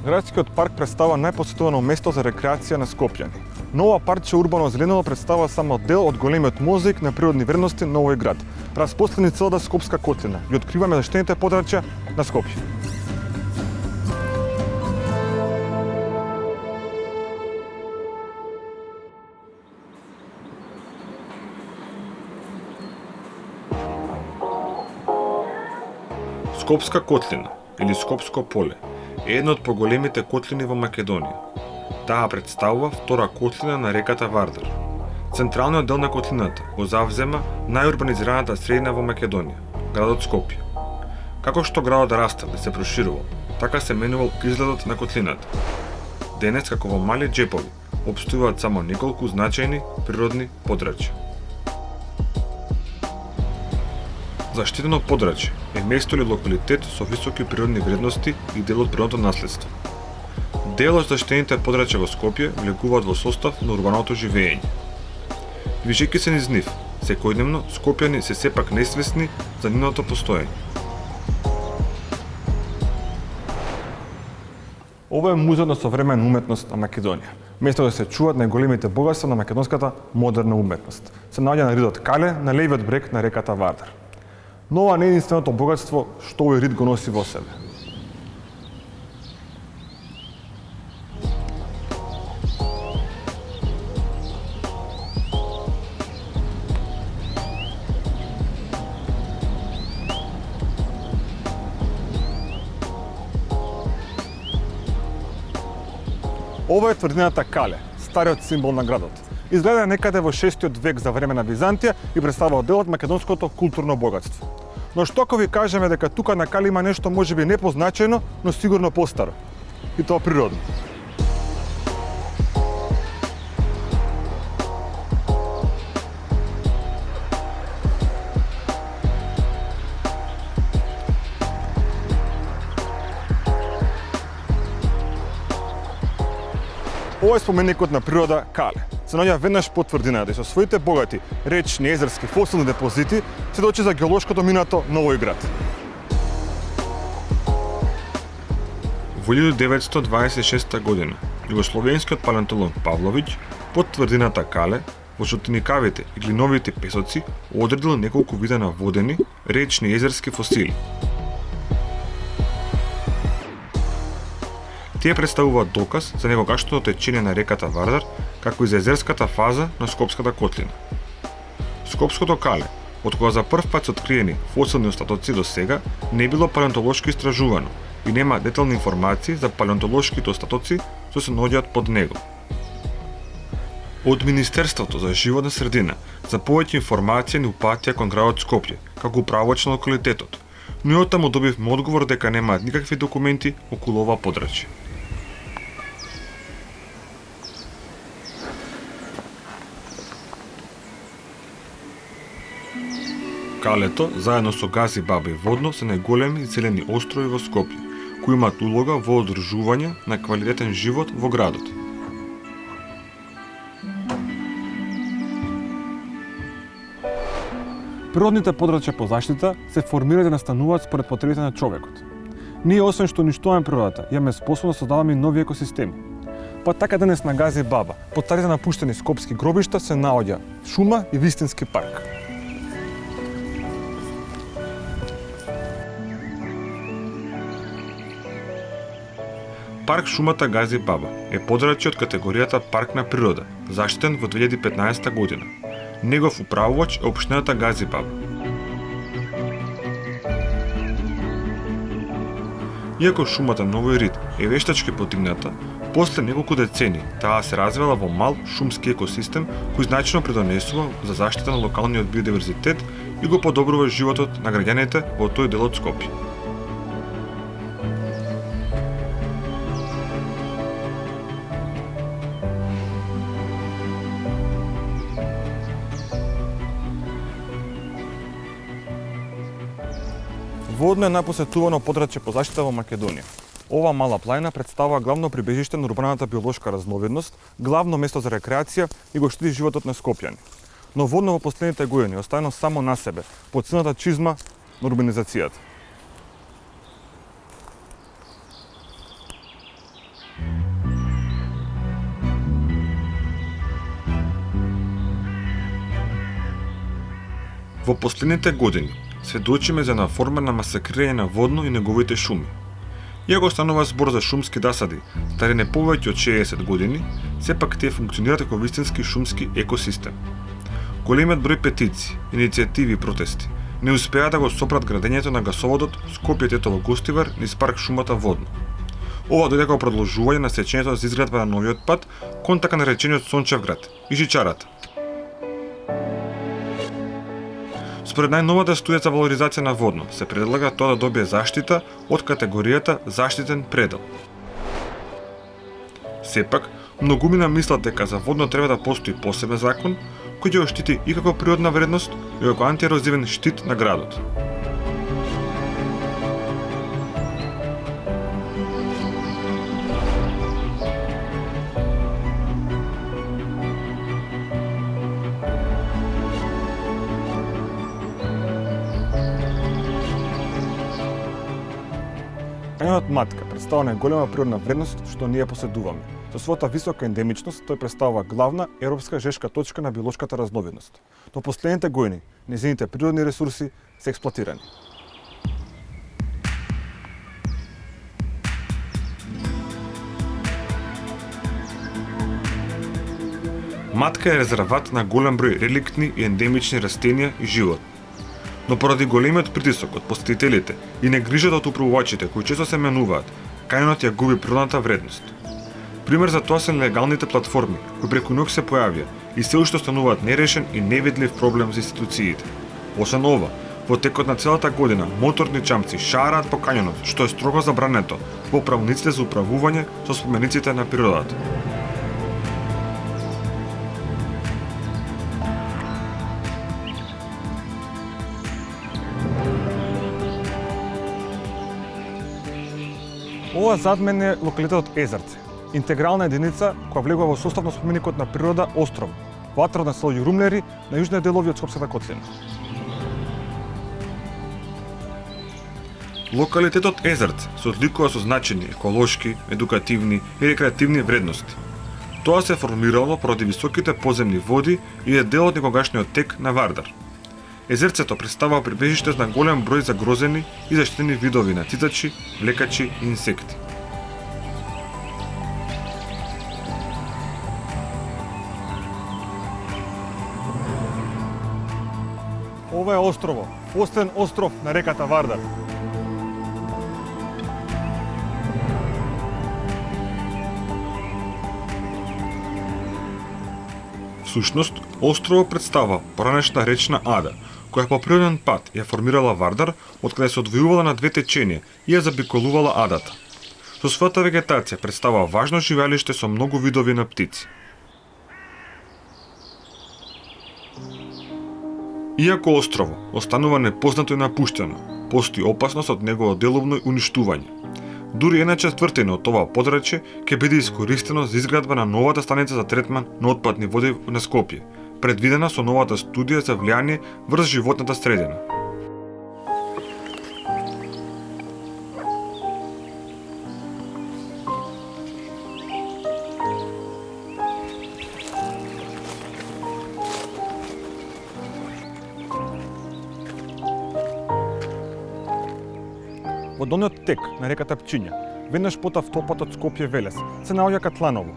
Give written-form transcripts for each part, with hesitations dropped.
Градскиот парк представува најпосетувано место за рекреација на скопјани. Но ова парче урбано зеленило представува само дел од големиот мозаик на природни вредности на овој град, разпространи целата Скопска котлина. Ви откриваме заштинените подрачја на Скопје. Скопска котлина или Скопско поле е една од поголемите котлини во Македонија. Таа представува втора котлина на реката Вардар. Централниот дел на котлината го завзема најурбанизираната средина во Македонија, градот Скопје. Како што градот растел и се проширувал, така се менувал изгледот на котлината. Денес, како во мали џепови, опстојуваат само неколку значајни природни подрачја. Заштитено подрачје е место или локалитет со високи природни вредности и дел од природното наследство. Дел од заштитените подрачја во Скопје влегуваат во состав на урбаното живење. Движејќи се низ нив, секојдневно скопјани се сепак несвесни за нивното постоење. Ова е музеот на современа уметност на Македонија. Место да се чуваат најголемите богатства на македонската модерна уметност. Се наоѓа на ридот Кале, на левиот брег на реката Вардар. Но ова не е единственото богатство што овој рид го носи во себе. Ова е тврдината Кале, стариот символ на градот. Изгледа некаде во 6-тиот век за време на Византија и представува дел од македонското културно богатство. Но што ако ви кажеме дека тука на Кале има нешто можеби непозначајно, но сигурно постаро. И тоа природно. Ова е споменикот на природа Кале. Се наоѓа веднаш по тврдината и со своите богати речни, езерски, фосилни депозити сведочи за геолошкото минато на овој град. Во 1926 година југословенскиот палеонтолог Павловиќ под тврдината Кале во шутеникавите и глиновите песоци одредил неколку вида на водени, речни и езерски фосили. Тие представуваат доказ за некогашното течење на реката Вардар, како и за езерската фаза на Скопската котлина. Скопското Кале, од кога за прв пат се откриени фосилни остатоци до сега, не било палеонтолошки истражувано и нема детални информации за палеонтолошките остатоци што се наоѓаат под него. Од Министерството за животна средина за повеќе информации ни упатија кон градот Скопје, како управувач на локалитетот, но и оттаму добивме одговор дека немаат никакви документи околу ова подрачје. Калето, заедно со Гази Баба и Водно, се најголеми зелени острови во Скопје, кои имаат улога во одржување на квалитетен живот во градот. Природните подрачја по заштита се формираат и настануваат според потребите на човекот. Ние освен што уништуваме природата, имаме способност да создаваме нови екосистеми. Па така денес на Гази Баба, под старите напуштени скопски гробишта се наоѓа шума и вистински парк. Парк шумата Гази Баба е подрачје од категоријата Парк на природа, заштитен во 2015 година. Негов управувач е општината Гази Баба. Иако шумата на овој рид е вештачки подигната, после неколку децени таа се развела во мал шумски екосистем кој значајно придонесува за заштита на локалниот биодиверзитет и го подобрува животот на граѓаните во тој дел од Скопје. Водно е најпосетувано подрачје по заштита во Македонија. Ова мала планина представува главно прибежиште на урбаната биолошка разновидност, главно место за рекреација и го штити животот на скопјани. Но Водно во последните години оставено само на себе, под силната чизма на урбанизацијата. Во последните години сведочиме за наформена масакрирање на Водно и неговите шуми. Иако станува збор за шумски досади, стари не повеќе од 60 години, сепак тие функционираат како вистински шумски екосистем. Големиот број петиции, иницијативи и протести не успеа да го сопрат градењето на гасоводот Скопје-Тетово-Гостивар низ парк шумата Водно. Ова дојде како продолжување на сечењето за изградба на новиот пат кон така наречениот Сончевград и Жичарата. Според најновата студија за валоризација на Водно, се предлага тоа да добие заштита од категоријата заштитен предел. Сепак, многумина мислат дека за Водно треба да постои посебен закон кој ќе го штити и како природна вредност и како антиерозивен штит на градот. Канјонот Матка представува најголема природна вредност што ние поседуваме. Со својата висока ендемичност, тој представува главна европска жешка точка на биолошката разновидност. Но последните години нејзините природни ресурси се експлоатирани. Матка е резерват на голем број реликтни и ендемични растенија и животни. Но поради големиот притисок од посетителите и негрижата од управувачите кои често се менуваат, кајонот ја губи природната вредност. Пример за тоа се нелегалните платформи, кои преку ноќ се појавија и се уште остануваат нерешен и невидлив проблем за институциите. Освен ова, во текот на целата година моторни чамци шараат по кањонот, што е строго забрането во правилниците за управување со спомениците на природата. Ова зад мене е локалитетот Езерце, интегрална единица која влегува во состав на споменикот на природа Остров, во атров на село Јурумлери, на јужните делови од Скопската котлина. Локалитетот Езерце се одликува со значени еколошки, едукативни и рекреативни вредности. Тоа се формирало поради високите подземни води и е дел од некогашниот тек на Вардар. Езерцето представува прибежиште на голем број загрозени и заштитени видови на цицачи, лекачи и инсекти. Ова е острово, Фостен остров на реката Вардар. Всушност, островот представува поранешна речна ада, која по природен пат ја формирала Вардар, откаде се одвојувала на две теченија и ја забиколувала адата. Со својата вегетација представува важно живеалиште со многу видови на птици. Иако острово останува непознато и напуштено, постои опасност од негово деловно уништување. Дури 1/4 од ова подрачје ќе биде искористено за изградба на новата станица за третман на отпадни води на Скопје, предвидена со новата студија за влијание врз животната средина. Во долниот тек на реката Пчиња, веднаш пота втопатот Скопје-Велес, се наоѓа Катланово,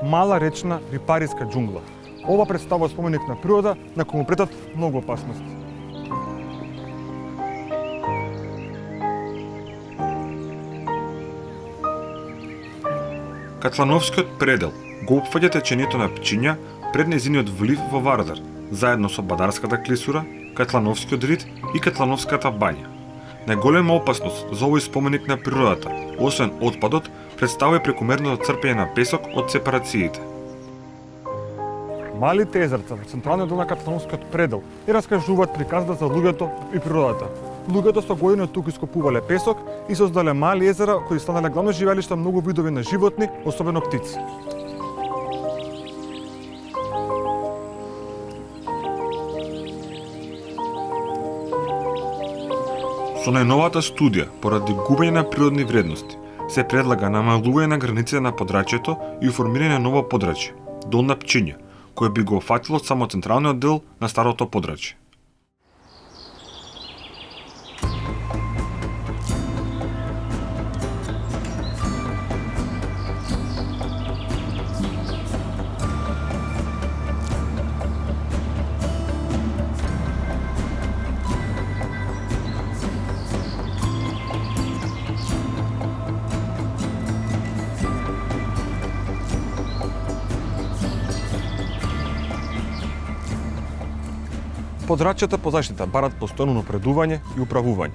мала речна рипариска џунгла. Ова представува споменик на природа на кој му претат многу опасности. Катлановскиот предел го опфаќа течењето на Пчиња пред нејзиниот влив во Вардар, заедно со Бадарската клисура, Катлановскиот рид и Катлановската бања. Најголема опасност за овој споменик на природата, освен отпадот, представува и прекумерното црпење на песок од сепарациите. Малите езерца во централниот дел на Катлановскиот предел и раскажуваат приказата за луѓето и природата. Луѓето со години туку ископувале песок и создале мали езера кои станале главно живеалишта многу видови на животни, особено птици. Со најновата студија, поради губење на природни вредности, се предлага намалување на границите на подрачјето и формирање на ново подрачје, Долна Пчиња, кој би го опфатило само централниот дел на старото подрачје. Подрачјата по заштита барат постојано напредување и управување.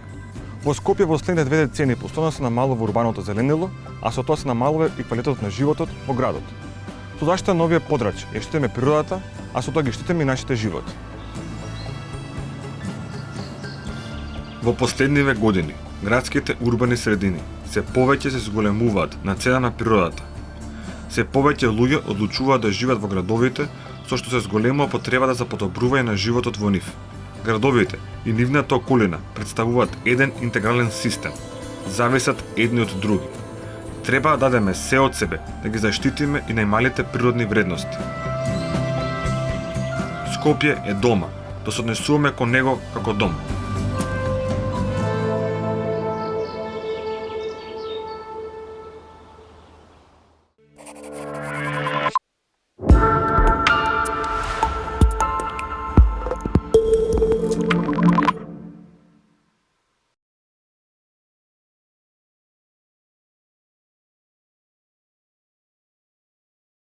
Во Скопје во следните 2 децении постојано се намалува урбаното зеленило, а со тоа се намалува и квалитетот на животот во градот. Со заштита на овие подрачја ја штитиме природата, а со тоа ги штитиме и нашите животи. Во последниве години, градските урбани средини се повеќе се зголемуваат на цена на природата. Се повеќе луѓе одлучуваат да живеат во градовите, со што се зголемува потребата за подобрување на животот во нив. Градовите и нивната околина представуваат еден интегрален систем, зависат едни од други. Треба да дадеме се од себе да ги заштитиме и најмалите природни вредности. Скопје е дома, да се однесуваме кон него како дом.